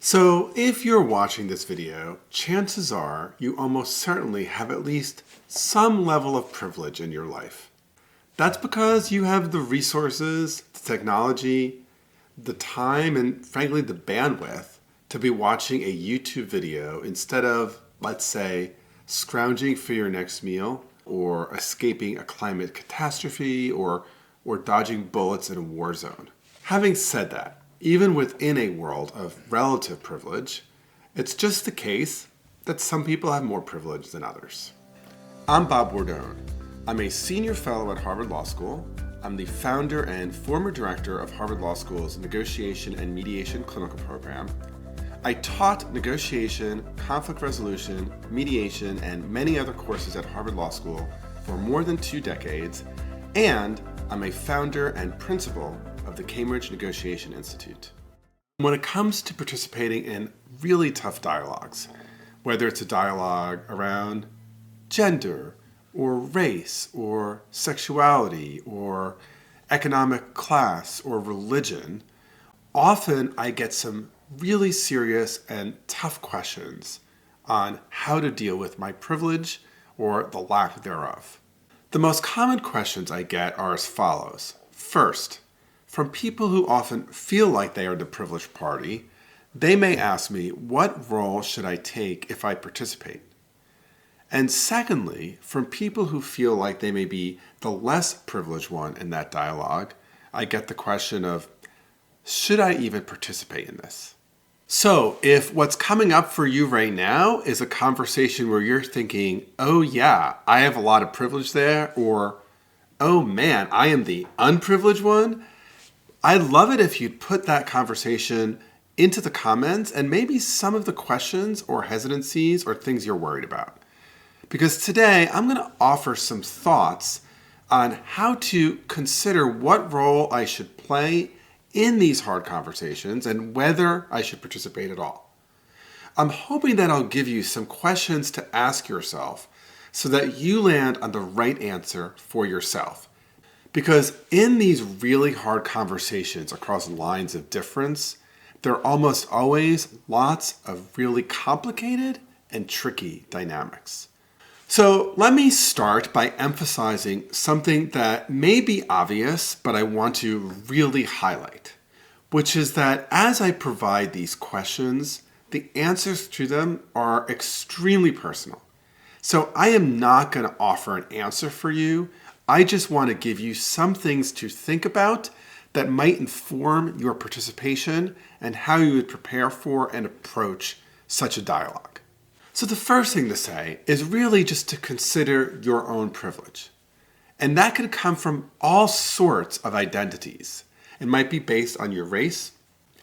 So if you're watching this video, chances are you almost certainly have at least some level of privilege in your life. That's because you have the resources, the technology, the time, and frankly the bandwidth to be watching a YouTube video instead of, let's say, scrounging for your next meal or escaping a climate catastrophe or dodging bullets in a war zone. Having said that, even within a world of relative privilege, it's just the case that some people have more privilege than others. I'm Bob Bordone. I'm a senior fellow at Harvard Law School. I'm the founder and former director of Harvard Law School's Negotiation and Mediation clinical program. I taught negotiation, conflict resolution, mediation, and many other courses at Harvard Law School for more than 2 decades, and I'm a founder and principal of the Cambridge Negotiation Institute. When it comes to participating in really tough dialogues, whether it's a dialogue around gender or race or sexuality or economic class or religion, often I get some really serious and tough questions on how to deal with my privilege or the lack thereof. The most common questions I get are as follows. First, from people who often feel like they are the privileged party, they may ask me, what role should I take if I participate? And secondly, from people who feel like they may be the less privileged one in that dialogue, I get the question of, should I even participate in this? So if what's coming up for you right now is a conversation where you're thinking, oh yeah, I have a lot of privilege there, or oh man, I am the unprivileged one, I'd love it if you'd put that conversation into the comments and maybe some of the questions or hesitancies or things you're worried about. Because today I'm going to offer some thoughts on how to consider what role I should play in these hard conversations and whether I should participate at all. I'm hoping that I'll give you some questions to ask yourself so that you land on the right answer for yourself. Because in these really hard conversations across lines of difference, there are almost always lots of really complicated and tricky dynamics. So let me start by emphasizing something that may be obvious, but I want to really highlight, which is that as I provide these questions, the answers to them are extremely personal. So I am not going to offer an answer for you. I just want to give you some things to think about that might inform your participation and how you would prepare for and approach such a dialogue. So the first thing to say is really just to consider your own privilege. And that could come from all sorts of identities. It might be based on your race,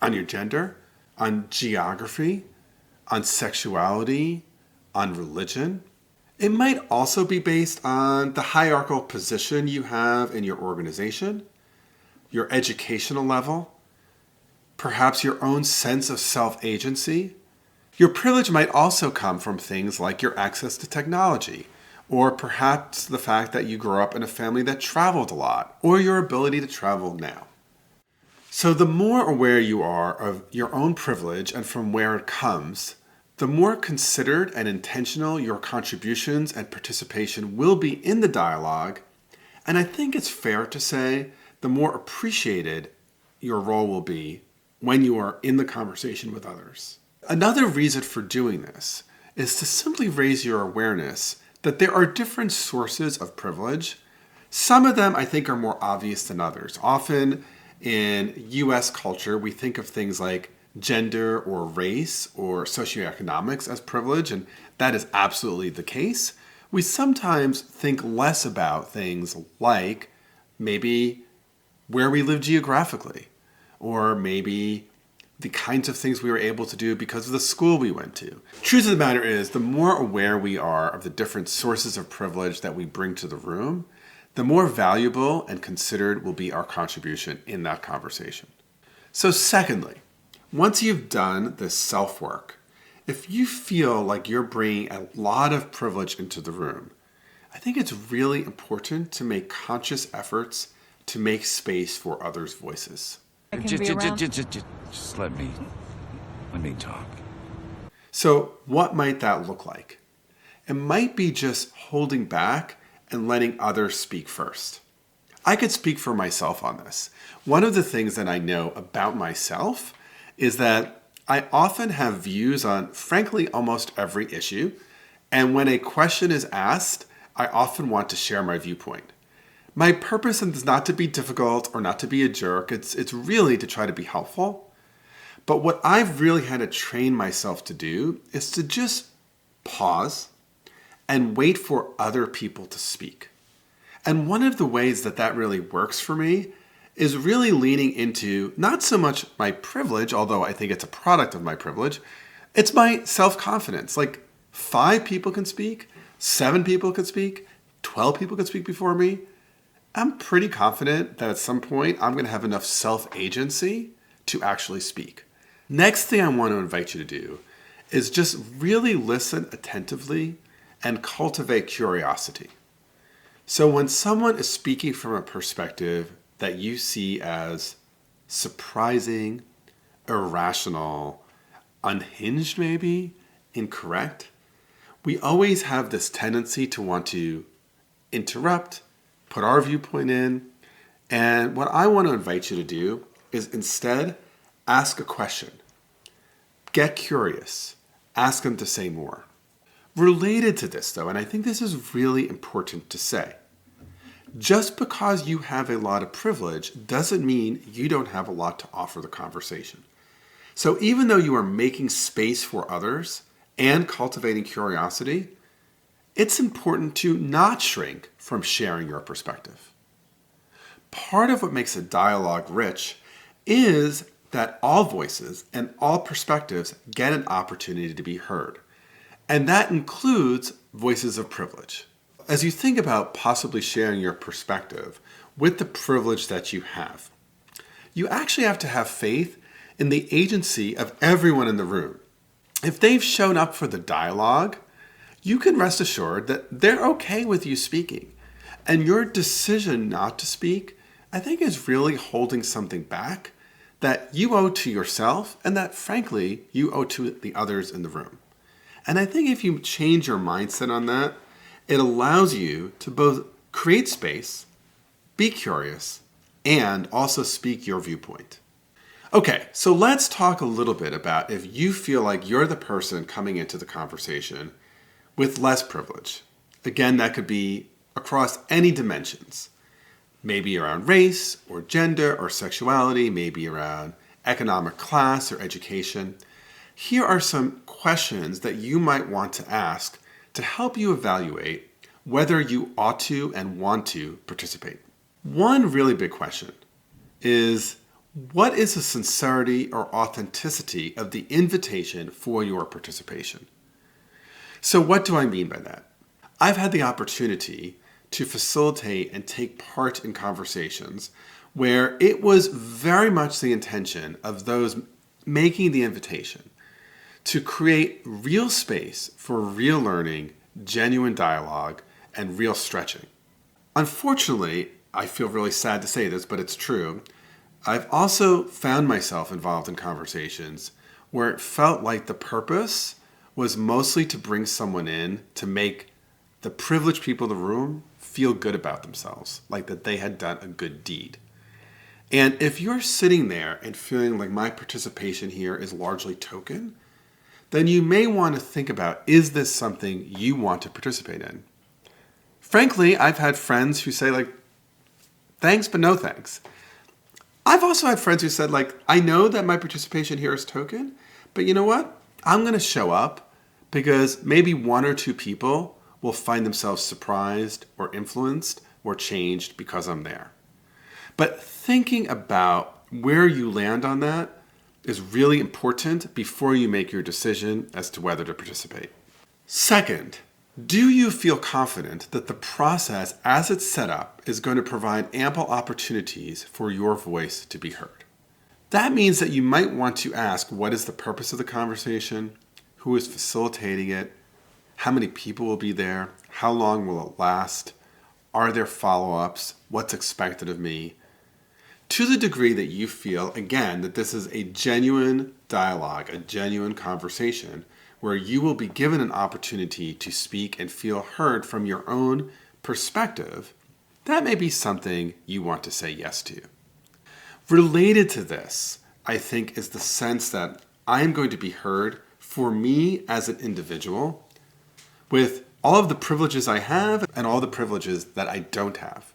on your gender, on geography, on sexuality, on religion. It might also be based on the hierarchical position you have in your organization, your educational level, perhaps your own sense of self-agency. Your privilege might also come from things like your access to technology, or perhaps the fact that you grew up in a family that traveled a lot, or your ability to travel now. So the more aware you are of your own privilege and from where it comes, the more considered and intentional your contributions and participation will be in the dialogue, and I think it's fair to say the more appreciated your role will be when you are in the conversation with others. Another reason for doing this is to simply raise your awareness that there are different sources of privilege. Some of them I think are more obvious than others. Often in US culture, we think of things like gender or race or socioeconomics as privilege, and that is absolutely the case. We sometimes think less about things like maybe where we live geographically, or maybe the kinds of things we were able to do because of the school we went to. Truth of the matter is, the more aware we are of the different sources of privilege that we bring to the room, the more valuable and considered will be our contribution in that conversation. So secondly, once you've done this self-work, if you feel like you're bringing a lot of privilege into the room, I think it's really important to make conscious efforts to make space for others' voices. Just let me Let me talk. So what might that look like? It might be just holding back and letting others speak first. I could speak for myself on this. One of the things that I know about myself is that I often have views on, frankly, almost every issue. And when a question is asked, I often want to share my viewpoint. My purpose is not to be difficult or not to be a jerk. It's really to try to be helpful. But what I've really had to train myself to do is to just pause and wait for other people to speak. And one of the ways that that really works for me is really leaning into not so much my privilege, although I think it's a product of my privilege, it's my self-confidence. Like 5 people can speak, 7 people can speak, 12 people can speak before me. I'm pretty confident that at some point I'm going to have enough self-agency to actually speak. Next thing I want to invite you to do is just really listen attentively and cultivate curiosity. So when someone is speaking from a perspective that you see as surprising, irrational, unhinged maybe, incorrect, we always have this tendency to want to interrupt, put our viewpoint in, and what I want to invite you to do is instead ask a question. Get curious. Ask them to say more. Related to this though, and I think this is really important to say, just because you have a lot of privilege doesn't mean you don't have a lot to offer the conversation. So even though you are making space for others and cultivating curiosity, it's important to not shrink from sharing your perspective. Part of what makes a dialogue rich is that all voices and all perspectives get an opportunity to be heard. And that includes voices of privilege. As you think about possibly sharing your perspective with the privilege that you have, you actually have to have faith in the agency of everyone in the room. If they've shown up for the dialogue, you can rest assured that they're okay with you speaking. And your decision not to speak, I think, is really holding something back that you owe to yourself and that, frankly, you owe to the others in the room. And I think if you change your mindset on that, it allows you to both create space, be curious, and also speak your viewpoint. Okay, so let's talk a little bit about if you feel like you're the person coming into the conversation with less privilege. Again, that could be across any dimensions. Maybe around race or gender or sexuality, maybe around economic class or education. Here are some questions that you might want to ask to help you evaluate whether you ought to and want to participate. One really big question is, what is the sincerity or authenticity of the invitation for your participation? So what do I mean by that? I've had the opportunity to facilitate and take part in conversations where it was very much the intention of those making the invitation to create real space for real learning, genuine dialogue, and real stretching. Unfortunately, I feel really sad to say this, but it's true, I've also found myself involved in conversations where it felt like the purpose was mostly to bring someone in to make the privileged people in the room feel good about themselves, like that they had done a good deed. And if you're sitting there and feeling like my participation here is largely token, then you may want to think about, is this something you want to participate in? Frankly, I've had friends who say like, thanks, but no thanks. I've also had friends who said like, I know that my participation here is token, but you know what? I'm going to show up because maybe 1 or 2 people will find themselves surprised or influenced or changed because I'm there. But thinking about where you land on that is really important before you make your decision as to whether to participate. Second, do you feel confident that the process as it's set up is going to provide ample opportunities for your voice to be heard? That means that you might want to ask, what is the purpose of the conversation? Who is facilitating it? How many people will be there? How long will it last? Are there follow-ups? What's expected of me? To the degree that you feel, again, that this is a genuine dialogue, a genuine conversation, where you will be given an opportunity to speak and feel heard from your own perspective, that may be something you want to say yes to. Related to this, I think, is the sense that I am going to be heard for me as an individual with all of the privileges I have and all the privileges that I don't have.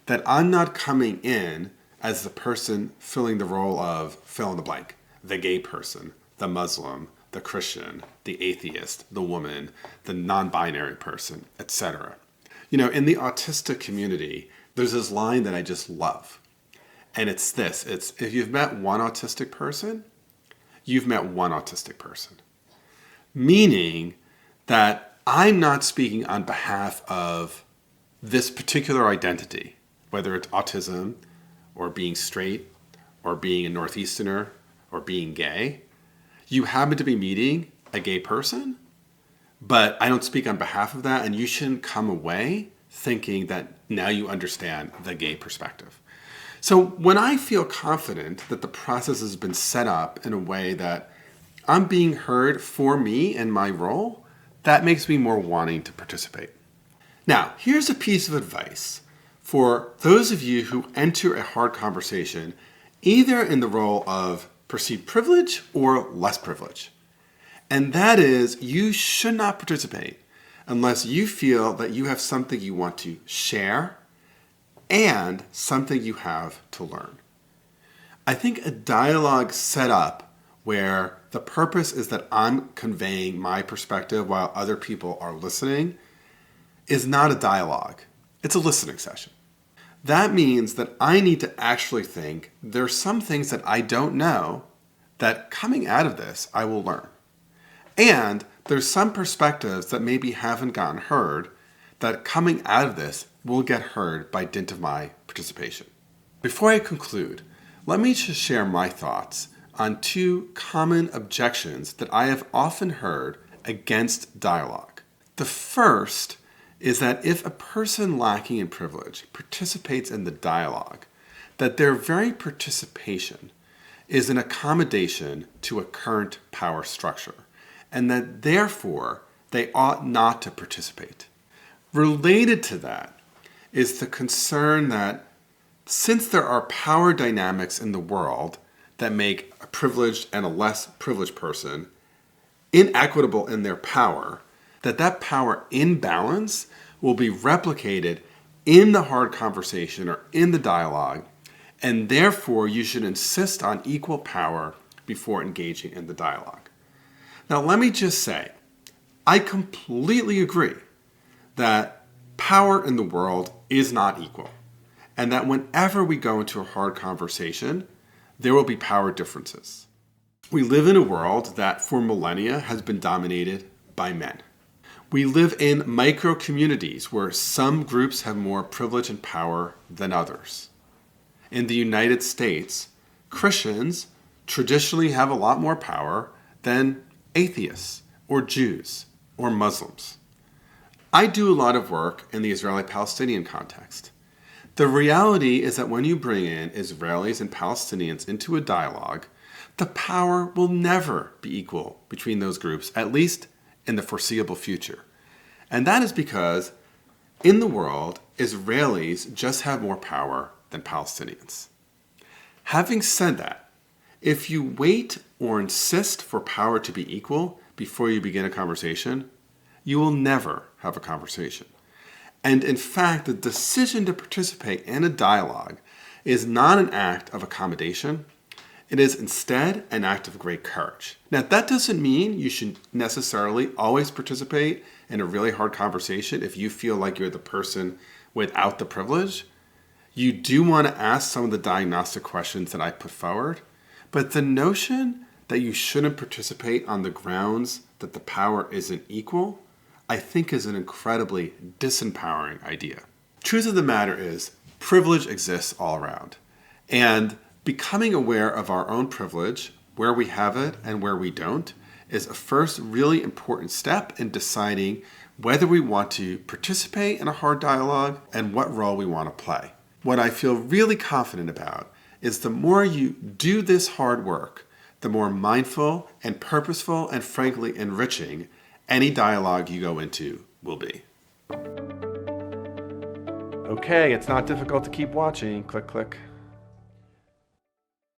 That I'm not coming in as the person filling the role of fill in the blank, the gay person, the Muslim, the Christian, the atheist, the woman, the non-binary person, etc. You know, in the autistic community, there's this line that I just love. And it's this, if you've met one autistic person, you've met one autistic person. Meaning that I'm not speaking on behalf of this particular identity, whether it's autism or being straight or being a Northeasterner or being gay. You happen to be meeting a gay person, but I don't speak on behalf of that, and you shouldn't come away thinking that now you understand the gay perspective. So when I feel confident that the process has been set up in a way that I'm being heard for me and my role, that makes me more wanting to participate. Now, here's a piece of advice for those of you who enter a hard conversation, either in the role of perceived privilege or less privilege. And that is, you should not participate unless you feel that you have something you want to share and something you have to learn. I think a dialogue set up where the purpose is that I'm conveying my perspective while other people are listening is not a dialogue. It's a listening session. That means that I need to actually think there's some things that I don't know that coming out of this I will learn. And there's some perspectives that maybe haven't gotten heard that coming out of this will get heard by dint of my participation. Before I conclude, let me just share my thoughts on two common objections that I have often heard against dialogue. The first is that if a person lacking in privilege participates in the dialogue, that their very participation is an accommodation to a current power structure, and that therefore they ought not to participate. Related to that is the concern that since there are power dynamics in the world that make a privileged and a less privileged person inequitable in their power, that power imbalance will be replicated in the hard conversation or in the dialogue, and therefore you should insist on equal power before engaging in the dialogue. Now let me just say, I completely agree that power in the world is not equal, and that whenever we go into a hard conversation, there will be power differences. We live in a world that for millennia has been dominated by men. We live in micro communities where some groups have more privilege and power than others. In the United States, Christians traditionally have a lot more power than atheists or Jews or Muslims. I do a lot of work in the Israeli-Palestinian context. The reality is that when you bring in Israelis and Palestinians into a dialogue, the power will never be equal between those groups, at least in the foreseeable future. And that is because in the world, Israelis just have more power than Palestinians. Having said that, if you wait or insist for power to be equal before you begin a conversation, you will never have a conversation. And in fact, the decision to participate in a dialogue is not an act of accommodation. It is instead an act of great courage. Now, that doesn't mean you should necessarily always participate in a really hard conversation if you feel like you're the person without the privilege. You do want to ask some of the diagnostic questions that I put forward, but the notion that you shouldn't participate on the grounds that the power isn't equal, I think is an incredibly disempowering idea. Truth of the matter is, privilege exists all around. And becoming aware of our own privilege, where we have it and where we don't, is a first really important step in deciding whether we want to participate in a hard dialogue and what role we want to play. What I feel really confident about is the more you do this hard work, the more mindful and purposeful and frankly enriching any dialogue you go into will be. Okay, it's not difficult to keep watching. Click, click.